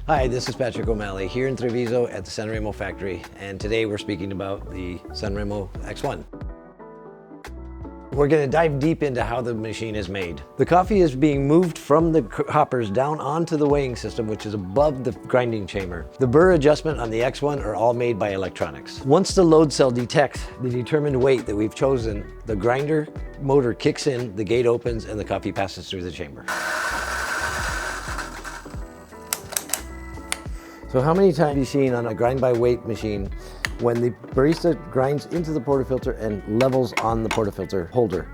Hi, this is Patrick O'Malley here in Treviso at the Sanremo factory, and today we're speaking about the Sanremo X1. We're going to dive deep into how the machine is made. The coffee is being moved from the hoppers down onto the weighing system, which is above the grinding chamber. The burr adjustment on the X1 are all made by electronics. Once the load cell detects the determined weight that we've chosen, the grinder motor kicks in, the gate opens, and the coffee passes through the chamber. So how many times have you seen on a grind by weight machine when the barista grinds into the portafilter and levels on the portafilter holder?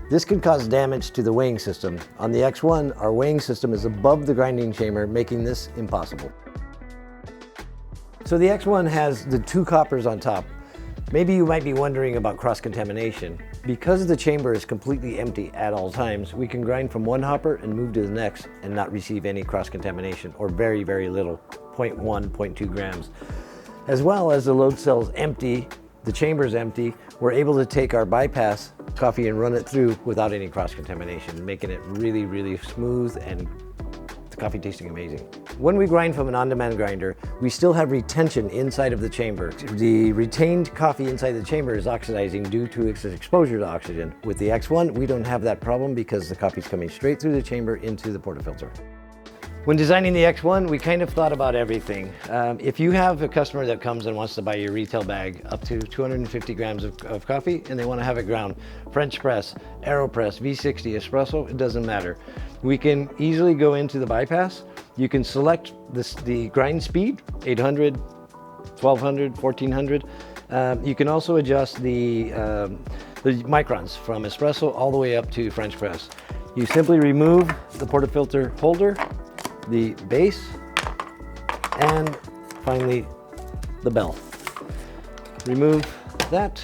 This can cause damage to the weighing system. On the X1, our weighing system is above the grinding chamber, making this impossible. So the X1 has the two coppers on top. Maybe you might be wondering about cross-contamination. Because the chamber is completely empty at all times, we can grind from one hopper and move to the next and not receive any cross-contamination, or very, very little, 0.1, 0.2 grams. As well as the load cell's empty, the chamber's empty, we're able to take our bypass coffee and run it through without any cross-contamination, making it really, really smooth and the coffee tasting amazing. When we grind from an on-demand grinder, we still have retention inside of the chamber. The retained coffee inside the chamber is oxidizing due to its exposure to oxygen. With the X1, we don't have that problem because the coffee's coming straight through the chamber into the portafilter. When designing the X1, we kind of thought about everything. If you have a customer that comes and wants to buy your retail bag up to 250 grams of coffee and they want to have it ground, French press, AeroPress, V60, espresso, it doesn't matter. We can easily go into the bypass. You can select the grind speed, 800, 1200, 1400. You can also adjust the microns from espresso all the way up to French press. You simply remove the portafilter holder, the base, and finally the bell. Remove that,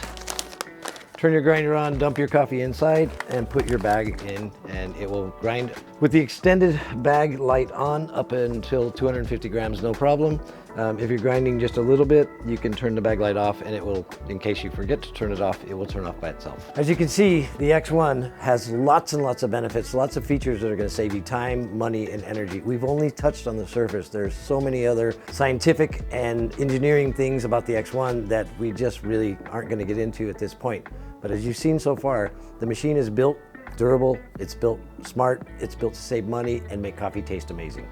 turn your grinder on, dump your coffee inside, and put your bag in, and it will grind. With the extended bag light on up until 250 grams, no problem. If you're grinding just a little bit, you can turn the bag light off and it will, in case you forget to turn it off, it will turn off by itself. As you can see, the X1 has lots and lots of benefits, lots of features that are going to save you time, money, and energy. We've only touched on the surface. There's so many other scientific and engineering things about the X1 that we just really aren't going to get into at this point. But as you've seen so far, the machine is built durable, it's built smart, it's built to save money and make coffee taste amazing.